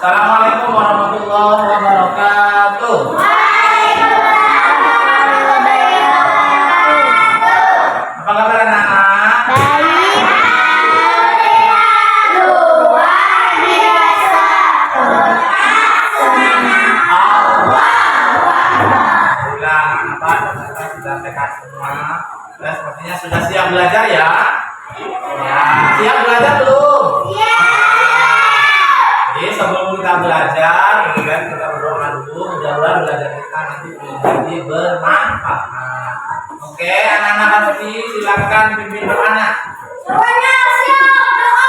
Assalamualaikum warahmatullahi wabarakatuh. Apa kabar anak-anak? Baik. Luar biasa. Sudah sehat semua. Dan sepertinya sudah siap belajar ya. Ya, siap belajar belum? Jadi sebelum kita belajar, kemudian kita berdoa dulu. Mudah-mudahan belajar kita nanti menjadi bermanfaat. Oke, anak-anak hati silakan pimpin doanya. Semuanya siap doa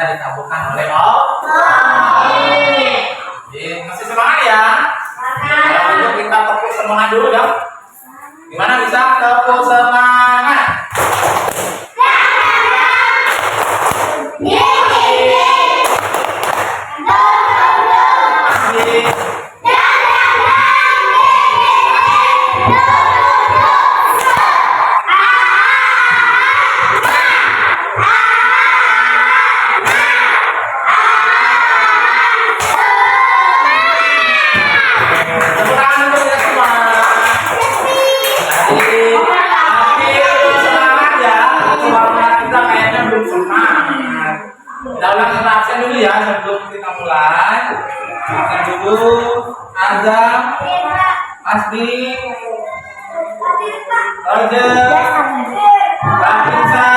dikabulkan oleh Allah. Jadi masih semangat ya. Kalau gitu kita tepuk semangat dulu dong. Gimana bisa tepuk semangat? Kita ulang absen dulu ya sebelum kita mulai. Absen dulu. Azam, Asdi, Roger, Rahisa,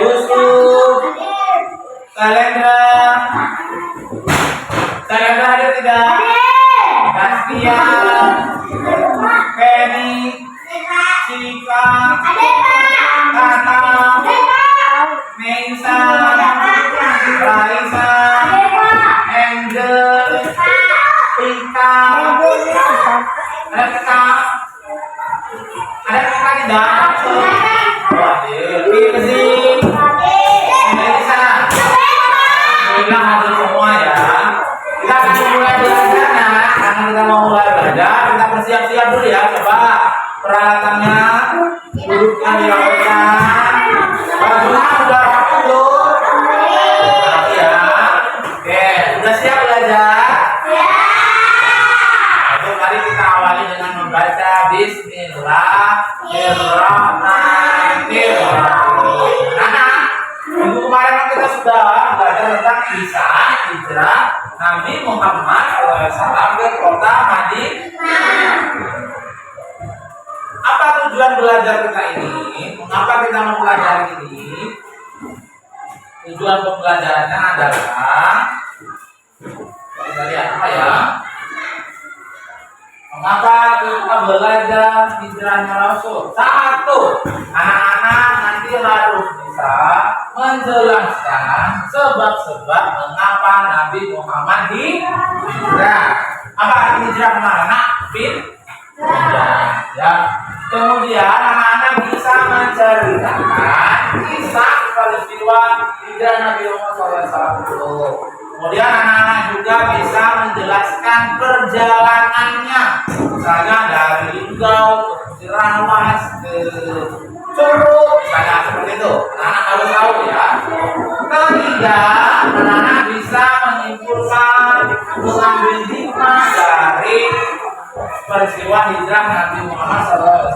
Yusuf, Salendra. Salendra ada tidak? Kastia, Penny, Cika, Tata, Mensa, Raisa, Angel, Ika, ada Ika, tidak? Firzi, Melisa, alhamdulillah hadir semua ya. Kita akan mulai belajar nah, karena kita mau mulai belajar, kita bersiap-siap dulu ya. Coba peralatannya, duduknya dirapikan. Bajunya sudah rapi belum? Rapi ya. Oke, sudah siap belajar? Siap. Mari kita awali dengan membaca Bismillahirrahmanirrahim. Nah, minggu kemarin kita sudah belajar tentang lisan, hijrah Nabi Muhammad SAW ke kota Madinah. Apa tujuan belajar kita ini? Mengapa kita mempelajari ini? Tujuan pembelajarannya adalah kita lihat apa ya? Mengapa kita belajar hijrahnya Rasul? Satu, anak-anak nanti harus bisa menjelaskan sebab-sebab mengapa Nabi Muhammad hijrah. Apa arti hijrah kemana? Ya. Kemudian anak-anak bisa menceritakan kisah peristiwa hijrah Nabi Muhammad SAW. Kemudian anak-anak juga bisa menjelaskan perjalanannya, misalnya dari Linggau ke Cirawas ke Curug, misalnya seperti itu. Anak-anak harus tahu ya. Ketiga, anak-anak bisa menyimpulkan, mengambil hikmah dari peristiwa hijrah Nabi Muhammad SAW.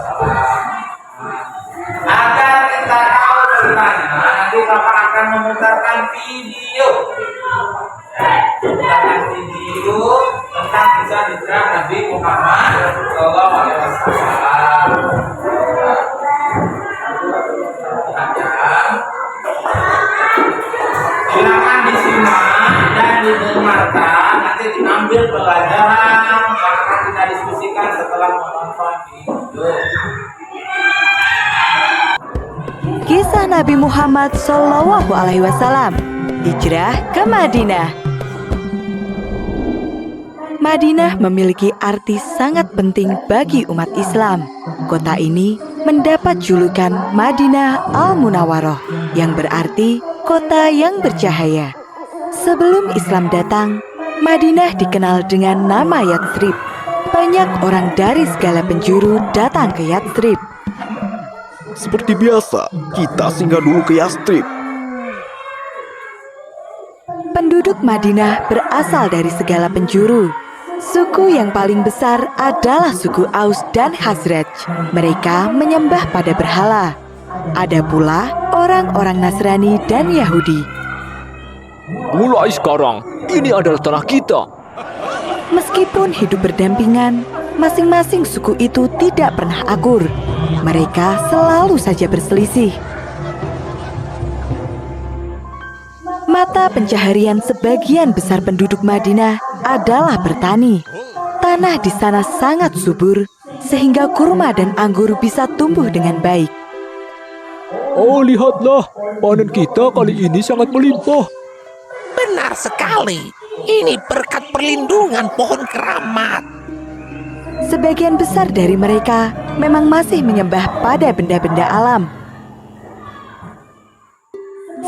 Agar kita tahu ceritanya, nanti Bapak akan memutarkan video tentang kisah hijrah Nabi Muhammad SAW. Silakan disimak dan didengarkan, nanti diambil pelajaran yang akan kita diskusikan setelah menonton video. Kisah Nabi Muhammad SAW, hijrah ke Madinah. Madinah memiliki arti sangat penting bagi umat Islam. Kota ini mendapat julukan Madinah Al-Munawwaroh, yang berarti kota yang bercahaya. Sebelum Islam datang, Madinah dikenal dengan nama Yatsrib. Banyak orang dari segala penjuru datang ke Yatsrib. Seperti biasa, kita singgah dulu ke Yatsrib. Penduduk Madinah berasal dari segala penjuru. Suku yang paling besar adalah suku Aus dan Khazraj. Mereka menyembah pada berhala. Ada pula orang-orang Nasrani dan Yahudi. Mulai sekarang, ini adalah tanah kita. Meskipun hidup berdampingan, masing-masing suku itu tidak pernah akur. Mereka selalu saja berselisih. Mata pencaharian sebagian besar penduduk Madinah adalah bertani. Tanah di sana sangat subur, sehingga kurma dan anggur bisa tumbuh dengan baik. Oh, lihatlah, panen kita kali ini sangat melimpah. Benar sekali. Ini berkat perlindungan pohon keramat. Sebagian besar dari mereka memang masih menyembah pada benda-benda alam.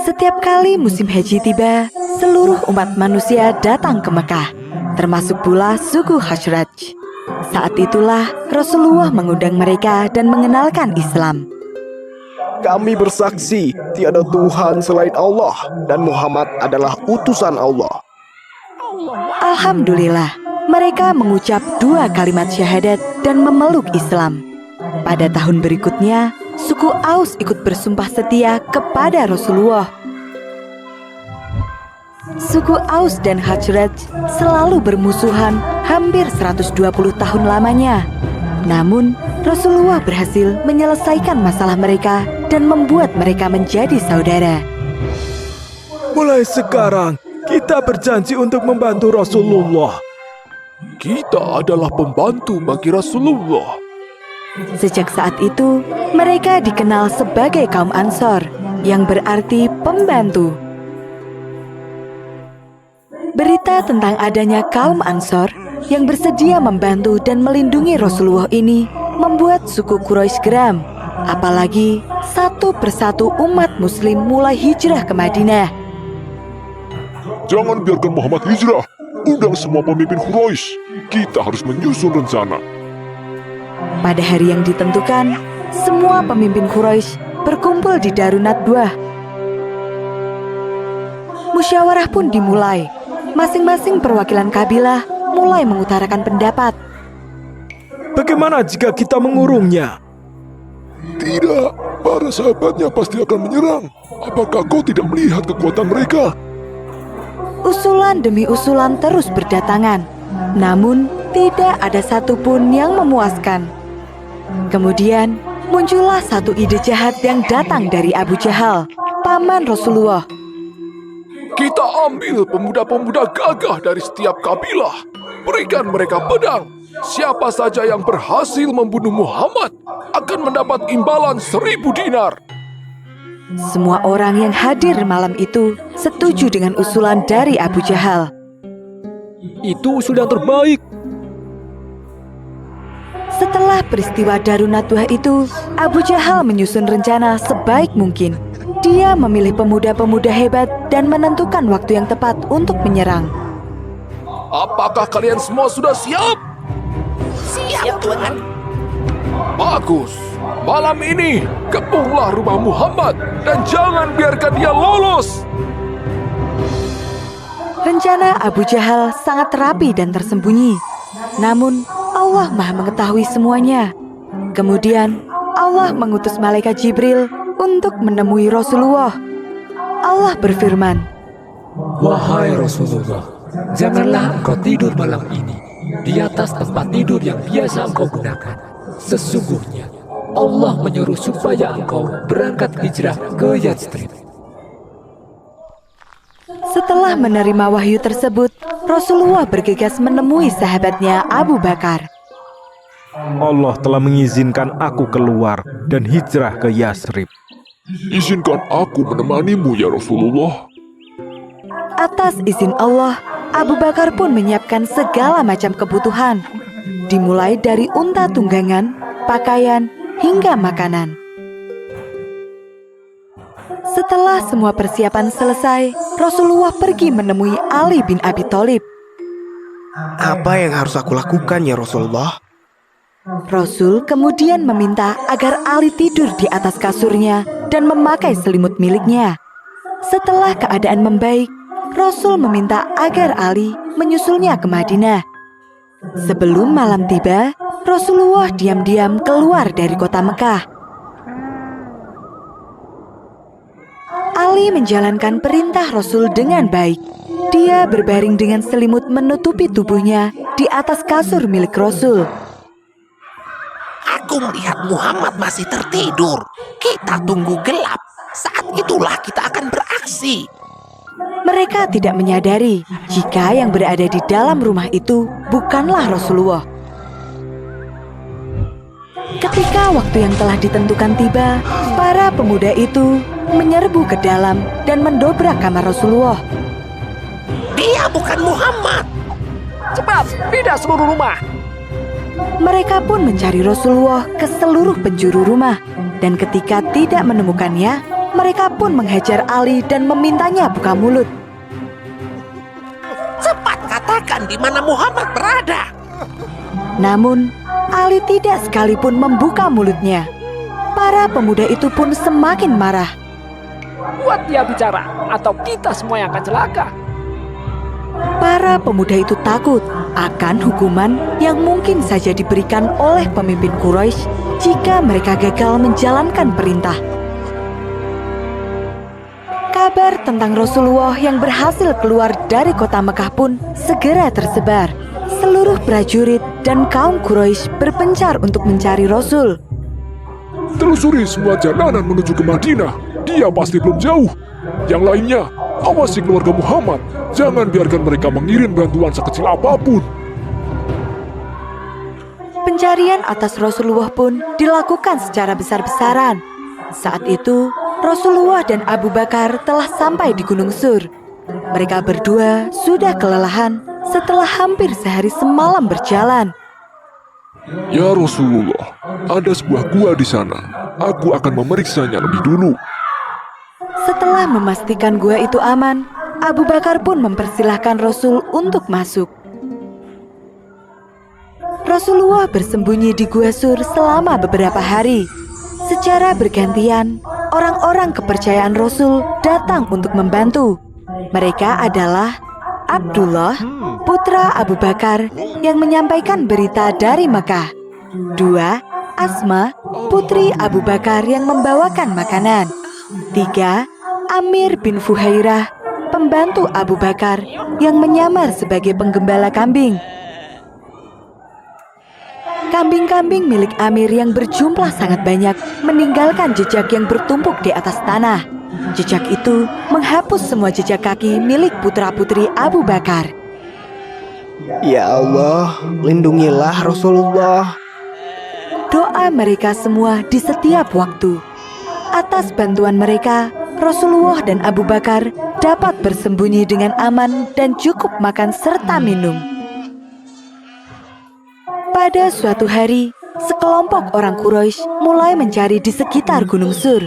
Setiap kali musim haji tiba, seluruh umat manusia datang ke Mekah, termasuk pula suku Khazraj. Saat itulah Rasulullah mengundang mereka dan mengenalkan Islam. Kami bersaksi, tiada Tuhan selain Allah, dan Muhammad adalah utusan Allah. Alhamdulillah, mereka mengucap 2 kalimat syahadat dan memeluk Islam. Pada tahun berikutnya, suku Aus ikut bersumpah setia kepada Rasulullah. Suku Aus dan Khazraj selalu bermusuhan hampir 120 tahun lamanya. Namun, Rasulullah berhasil menyelesaikan masalah mereka dan membuat mereka menjadi saudara. Mulai sekarang, kita berjanji untuk membantu Rasulullah. Kita adalah pembantu bagi Rasulullah. Sejak saat itu, mereka dikenal sebagai kaum Ansor, yang berarti pembantu. Berita tentang adanya kaum Ansor yang bersedia membantu dan melindungi Rasulullah ini membuat suku Quraisy geram. Apalagi satu persatu umat muslim mulai hijrah ke Madinah. Jangan biarkan Muhammad hijrah. Undang semua pemimpin Quraisy. Kita harus menyusun rencana. Pada hari yang ditentukan, semua pemimpin Quraisy berkumpul di Darun Nadwah. Musyawarah pun dimulai. Masing-masing perwakilan kabilah mulai mengutarakan pendapat. Bagaimana jika kita mengurungnya? Tidak, para sahabatnya pasti akan menyerang. Apakah kau tidak melihat kekuatan mereka? Usulan demi usulan terus berdatangan, namun tidak ada satupun yang memuaskan. Kemudian muncullah satu ide jahat yang datang dari Abu Jahal, paman Rasulullah. Kita ambil pemuda-pemuda gagah dari setiap kabilah. Berikan mereka pedang. Siapa saja yang berhasil membunuh Muhammad akan mendapat imbalan 1000 dinar. Semua orang yang hadir malam itu setuju dengan usulan dari Abu Jahal. Itu usul yang terbaik. Setelah peristiwa Darun Nadwah itu, Abu Jahal menyusun rencana sebaik mungkin. Dia memilih pemuda-pemuda hebat dan menentukan waktu yang tepat untuk menyerang. Apakah kalian semua sudah siap? Siap, Tuan. Bagus. Malam ini, kepunglah rumah Muhammad dan jangan biarkan dia lolos. Rencana Abu Jahal sangat rapi dan tersembunyi. Namun, Allah Maha mengetahui semuanya. Kemudian, Allah mengutus malaikat Jibril untuk menemui Rasulullah. Allah berfirman, Wahai Rasulullah, janganlah engkau tidur malam ini di atas tempat tidur yang biasa engkau gunakan. Sesungguhnya, Allah menyuruh supaya engkau berangkat hijrah ke Yathrib. Setelah menerima wahyu tersebut, Rasulullah bergegas menemui sahabatnya Abu Bakar. Allah telah mengizinkan aku keluar dan hijrah ke Yathrib. Izinkan aku menemanimu ya Rasulullah. Atas izin Allah, Abu Bakar pun menyiapkan segala macam kebutuhan, dimulai dari unta tunggangan, pakaian, hingga makanan. Setelah semua persiapan selesai, Rasulullah pergi menemui Ali bin Abi Thalib. Apa yang harus aku lakukan ya Rasulullah? Rasul kemudian meminta agar Ali tidur di atas kasurnya dan memakai selimut miliknya. Setelah keadaan membaik, Rasul meminta agar Ali menyusulnya ke Madinah. Sebelum malam tiba, Rasulullah diam-diam keluar dari kota Mekah. Ali menjalankan perintah Rasul dengan baik. Dia berbaring dengan selimut menutupi tubuhnya di atas kasur milik Rasul. Aku melihat Muhammad masih tertidur. Kita tunggu gelap. Saat itulah kita akan beraksi. Mereka tidak menyadari jika yang berada di dalam rumah itu bukanlah Rasulullah. Ketika waktu yang telah ditentukan tiba, para pemuda itu menyerbu ke dalam dan mendobrak kamar Rasulullah. Dia bukan Muhammad. Cepat, pindah seluruh rumah. Mereka pun mencari Rasulullah ke seluruh penjuru rumah, dan ketika tidak menemukannya, mereka pun menghajar Ali dan memintanya buka mulut. Cepat katakan di mana Muhammad berada. Namun, Ali tidak sekalipun membuka mulutnya. Para pemuda itu pun semakin marah. Buat dia bicara, atau kita semua yang akan celaka. Para pemuda itu takut akan hukuman yang mungkin saja diberikan oleh pemimpin Quraisy jika mereka gagal menjalankan perintah. Kabar tentang Rasulullah yang berhasil keluar dari kota Mekah pun segera tersebar. Seluruh prajurit dan kaum Quraisy berpencar untuk mencari Rasul. Telusuri semua jalanan menuju ke Madinah. Dia pasti belum jauh. Yang lainnya, awasi keluarga Muhammad. Jangan biarkan mereka mengirim bantuan sekecil apapun. Pencarian atas Rasulullah pun dilakukan secara besar-besaran. Saat itu, Rasulullah dan Abu Bakar telah sampai di Gunung Sur. Mereka berdua sudah kelelahan setelah hampir sehari semalam berjalan. Ya Rasulullah, ada sebuah gua di sana. Aku akan memeriksanya lebih dulu. Setelah memastikan gua itu aman, Abu Bakar pun mempersilahkan Rasul untuk masuk. Rasulullah bersembunyi di Gua Sur selama beberapa hari. Secara bergantian, orang-orang kepercayaan Rasul datang untuk membantu. Mereka adalah Abdullah, putra Abu Bakar yang menyampaikan berita dari Mekah. 2. Asma, putri Abu Bakar yang membawakan makanan. 3. Amir bin Fuhairah, pembantu Abu Bakar yang menyamar sebagai penggembala kambing. Kambing-kambing milik Amir yang berjumlah sangat banyak meninggalkan jejak yang bertumpuk di atas tanah. Jejak itu menghapus semua jejak kaki milik putra-putri Abu Bakar. Ya Allah, lindungilah Rasulullah. Doa mereka semua di setiap waktu. Atas bantuan mereka, Rasulullah dan Abu Bakar dapat bersembunyi dengan aman dan cukup makan serta minum. Pada suatu hari, sekelompok orang Quraisy mulai mencari di sekitar Gunung Sur.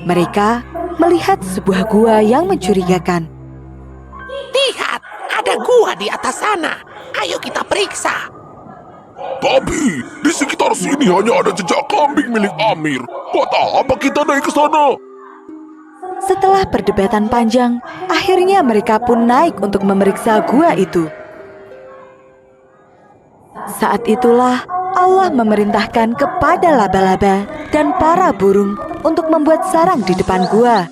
Mereka melihat sebuah gua yang mencurigakan. Lihat, ada gua di atas sana. Ayo kita periksa. Tapi di sekitar sini hanya ada jejak kambing milik Amir. Buat apa kita naik ke sana? Setelah perdebatan panjang, akhirnya mereka pun naik untuk memeriksa gua itu. Saat itulah Allah memerintahkan kepada laba-laba dan para burung untuk membuat sarang di depan gua.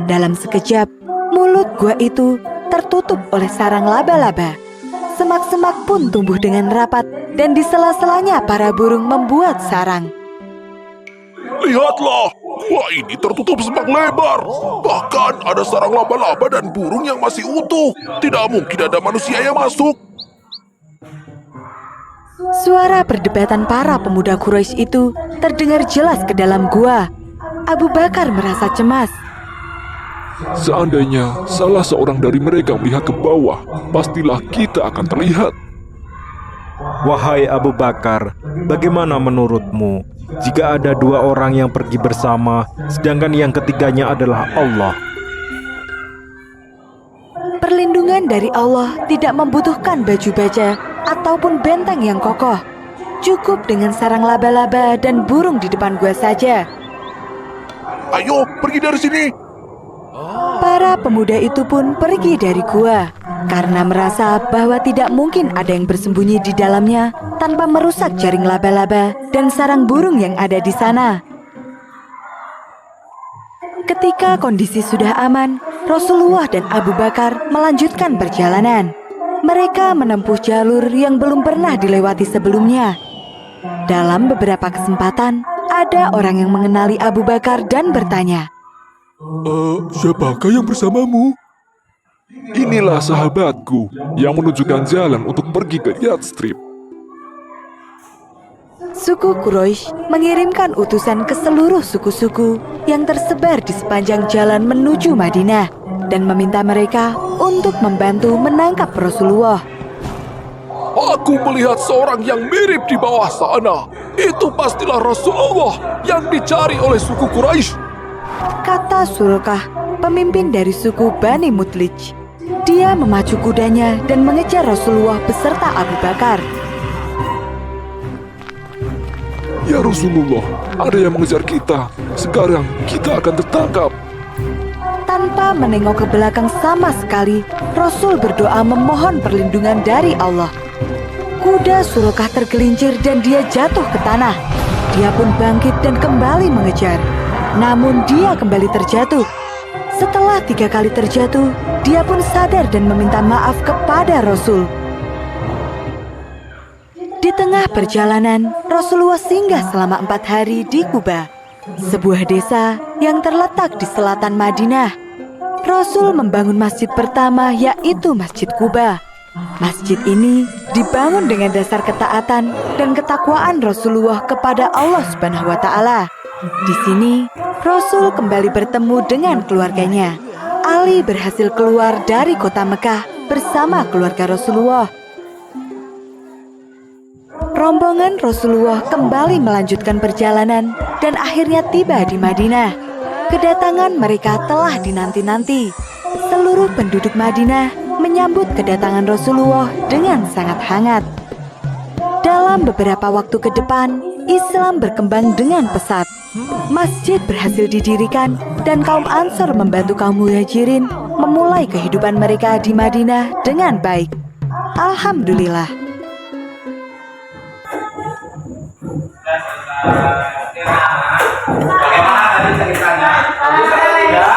Dalam sekejap, mulut gua itu tertutup oleh sarang laba-laba. Semak-semak pun tumbuh dengan rapat dan di sela-selanya para burung membuat sarang. Lihatlah, gua ini tertutup semak lebar. Bahkan ada sarang laba-laba dan burung yang masih utuh. Tidak mungkin ada manusia yang masuk. Suara perdebatan para pemuda Quraisy itu terdengar jelas ke dalam gua. Abu Bakar merasa cemas. Seandainya salah seorang dari mereka melihat ke bawah, pastilah kita akan terlihat. Wahai Abu Bakar, bagaimana menurutmu jika ada dua orang yang pergi bersama, sedangkan yang ketiganya adalah Allah? Perlindungan dari Allah tidak membutuhkan baju baja ataupun benteng yang kokoh. Cukup dengan sarang laba-laba dan burung di depan gua saja. Ayo, pergi dari sini. Para pemuda itu pun pergi dari gua karena merasa bahwa tidak mungkin ada yang bersembunyi di dalamnya tanpa merusak jaring laba-laba dan sarang burung yang ada di sana. Ketika kondisi sudah aman, Rasulullah dan Abu Bakar melanjutkan perjalanan. Mereka menempuh jalur yang belum pernah dilewati sebelumnya. Dalam beberapa kesempatan, ada orang yang mengenali Abu Bakar dan bertanya, Siapakah yang bersamamu? Inilah sahabatku yang menunjukkan jalan untuk pergi ke Yathrib. Suku Quraisy mengirimkan utusan ke seluruh suku-suku yang tersebar di sepanjang jalan menuju Madinah dan meminta mereka untuk membantu menangkap Rasulullah. Aku melihat seorang yang mirip di bawah sana. Itu pastilah Rasulullah yang dicari oleh suku Quraisy. Kata Sulkah, pemimpin dari suku Bani Mudlij. Dia memacu kudanya dan mengejar Rasulullah beserta Abu Bakar. Ya Rasulullah, ada yang mengejar kita. Sekarang kita akan tertangkap. Tanpa menengok ke belakang sama sekali, Rasul berdoa memohon perlindungan dari Allah. Kuda Sulkah tergelincir dan dia jatuh ke tanah. Dia pun bangkit dan kembali mengejar. Namun dia kembali terjatuh. Setelah 3 kali terjatuh, dia pun sadar dan meminta maaf kepada Rasul. Di tengah perjalanan, Rasulullah singgah selama 4 hari di Quba, sebuah desa yang terletak di selatan Madinah. Rasul membangun masjid pertama, yaitu Masjid Quba. Masjid ini dibangun dengan dasar ketaatan dan ketakwaan Rasulullah kepada Allah Subhanahu wa Ta'ala. Di sini, Rasul kembali bertemu dengan keluarganya. Ali berhasil keluar dari kota Mekah bersama keluarga Rasulullah. Rombongan Rasulullah kembali melanjutkan perjalanan dan akhirnya tiba di Madinah. Kedatangan mereka telah dinanti-nanti. Seluruh penduduk Madinah menyambut kedatangan Rasulullah dengan sangat hangat. Dalam beberapa waktu ke depan, Islam berkembang dengan pesat. Masjid berhasil didirikan dan kaum Ansor membantu kaum Muhajirin memulai kehidupan mereka di Madinah dengan baik. Alhamdulillah. Bagaimana tadi ceritanya? Bagus atau tidak?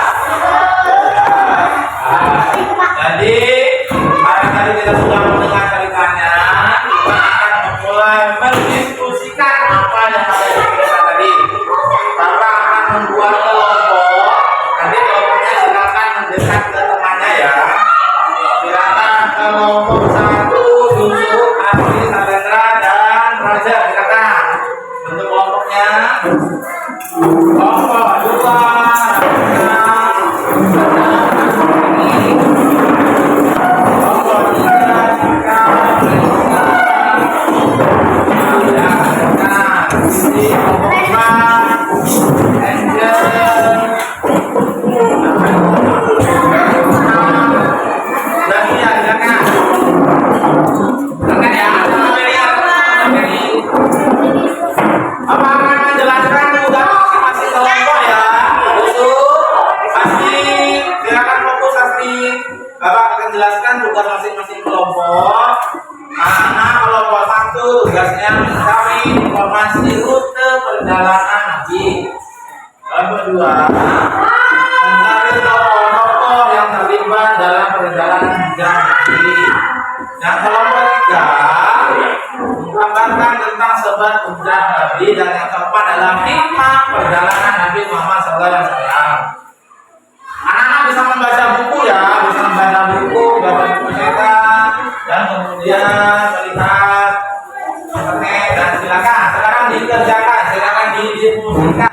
Bapak akan jelaskan tugas masing-masing kelompok. Anak kelompok 1 tugasnya mencari informasi rute perjalanan Nabi. Kelompok 2 mencari tokoh-tokoh yang terlibat dalam perjalanan hijrah Nabi. Dan kelompok 3 menggambarkan tentang sebab hijrah Nabi, dan yang keempat adalah hikmah perjalanan Nabi Muhammad SAW. Anak-anak bisa membaca buku ya, bisa membaca buku cetak, dan kemudian melihat internet, dan silakan dikerjakan, silakan difungsikan.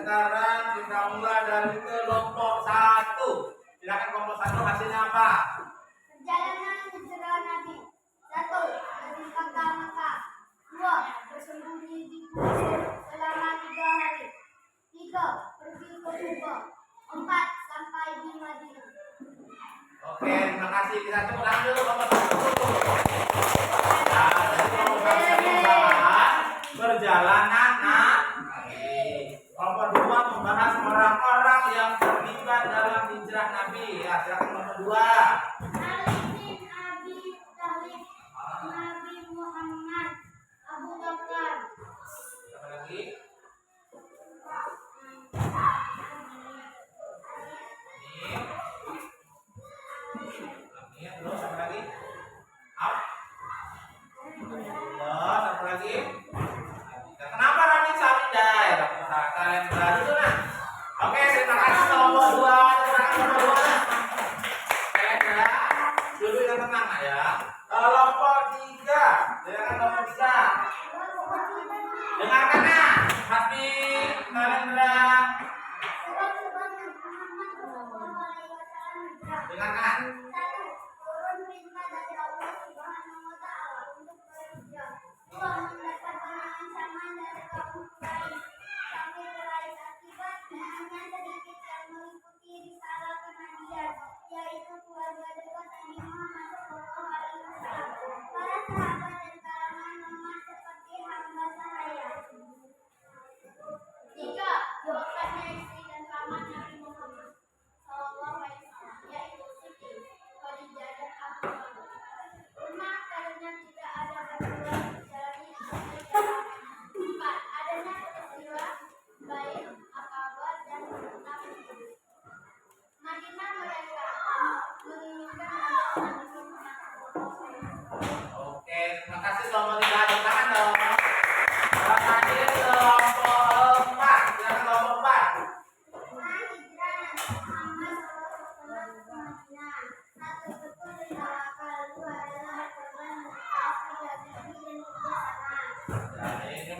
Sekarang kita mulai dari kelompok 1. Silakan kelompok 1 hasilnya apa? Perjalanan hijrah Nabi. 1. Dari Mekah. 2. Bersembunyi di Mesir selama 3 hari. 3. Pergi ke Kuba. 4. Sampai di Madinah. Oke, terima kasih. Kita coba lanjut kelompok 1. Nah, dari kelompok 1 membahas perjalanan Nabi. Kelompok 2 membahas orang-orang yang terlibat dalam hijrah Nabi. Ya, silakan kelompok 2. Ali bin Abi Thalib, Nabi Muhammad, Abu Bakar. Siapa lagi? Ini terus siapa lagi? Satu lagi. Kenapa Nabi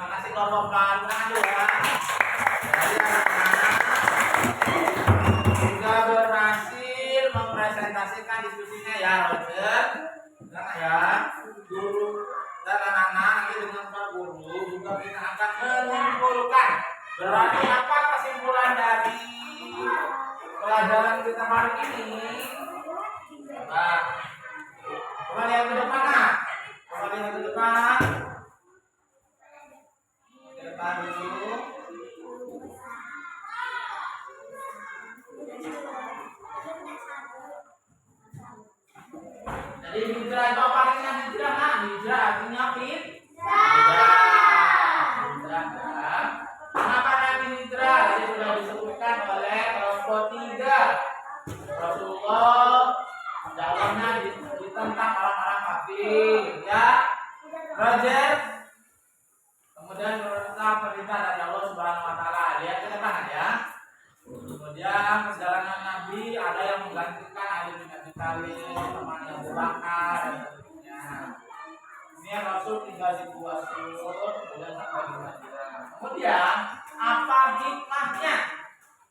Terima kasih kelompok tangan dulu ya. Jadi anak-anak sudah berhasil mempresentasikan diskusinya ya, Roger. Karena ya, guru dan anak-anak nanti dengan Pak Guru juga kita akan menyimpulkan. Berarti apa kesimpulan dari pelajaran kita hari ini? Nah, coba lihat ke depan, nah. Coba lihat ke depan. Ke depan dulu. Jadi hijrah itu apa artinya hijrah? Nah, hijrah artinya hijrah. Kenapa Nabi hijrah? Jadi sudah disebutkan oleh kelompok 3. Rasulullah dakwahnya ditentang orang-orang kafir, ya. Roger. Kemudian perintah dari Allah Subhanahu Wa Taala. Lihat ke depan ya. Kemudian perjalanan Nabi ada yang menggantikan Ali bin Abi Thalib, temannya Abu Bakar dan seterusnya. Ini Rasul tinggal di Gua Sur, kemudian sampai di Madinah. Kemudian apa hikmahnya?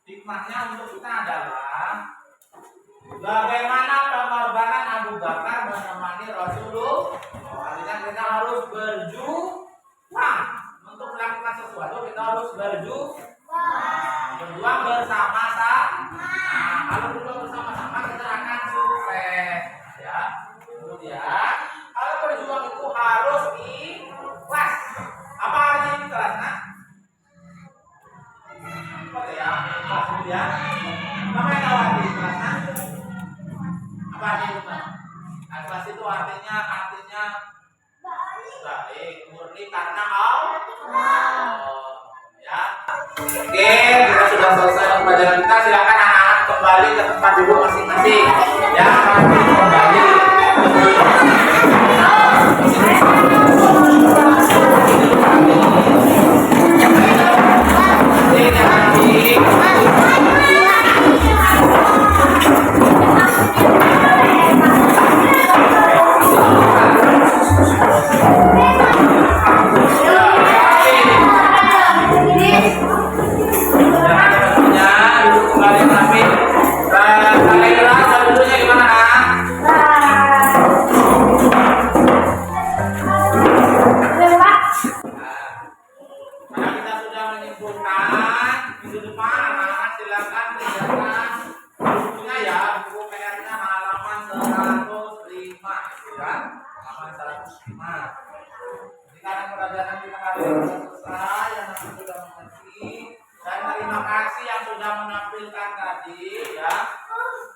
Hikmahnya untuk kita adalah bagaimana pengorbanan Abu Bakar menemani Rasulullah. Artinya kita harus berjuang untuk melakukan sesuatu, kita harus berjuang bersama-sama. Nah, kalau berjuang bersama-sama kita akan sukses, ya. Kemudian kalau berjuang itu harus ikhlas. Apa artinya ikhlas? Nah, apa ya? Ikhlas kemudian apa yang tahu arti ikhlas? Nah, apa artinya ikhlas? Ikhlas itu artinya baik, murni karena Allah. Ya. Oke, kita sudah selesai pembelajaran kita. Silakan anak-anak kembali ke tempat duduk masing-masing. Ya, kembali.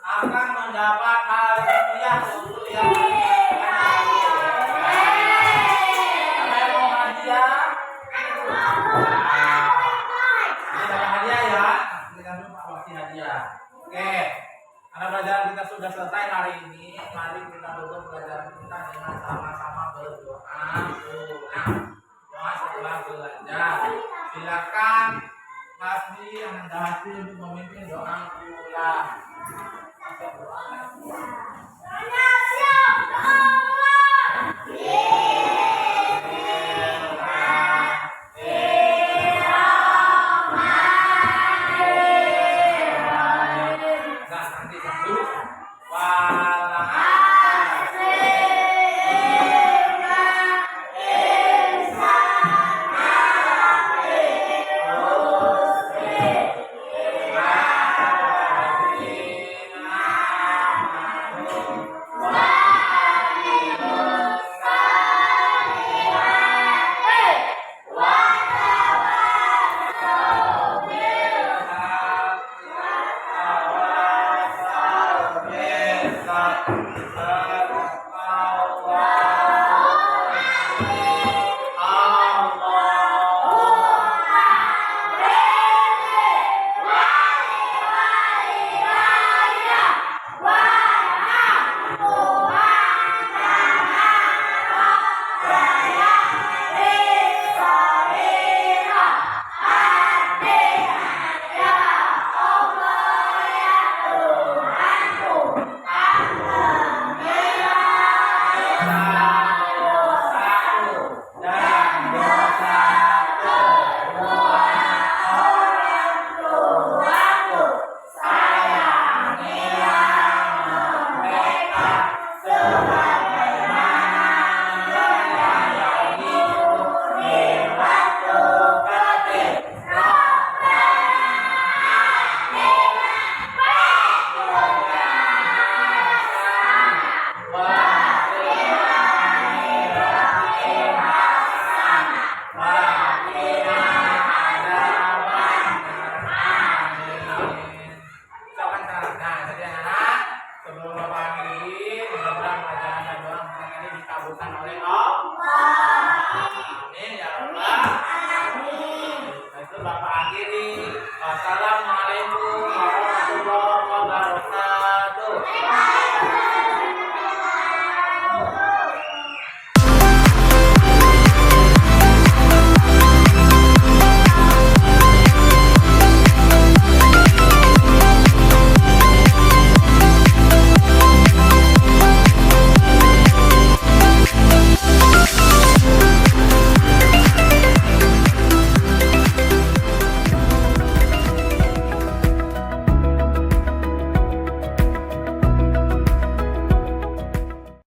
Akan mendapat hadiah untuk yang apa yang mau hadiah? Ini dapat hadiah ya. Kita dulu Pak Wakil hadiah. Oke, karena pelajaran kita sudah selesai hari ini. Mari kita tutup pelajaran kita dengan sama-sama berdoa. Doa setelah belajar. Silakan Mas yang mendahului untuk memimpin doa pulang.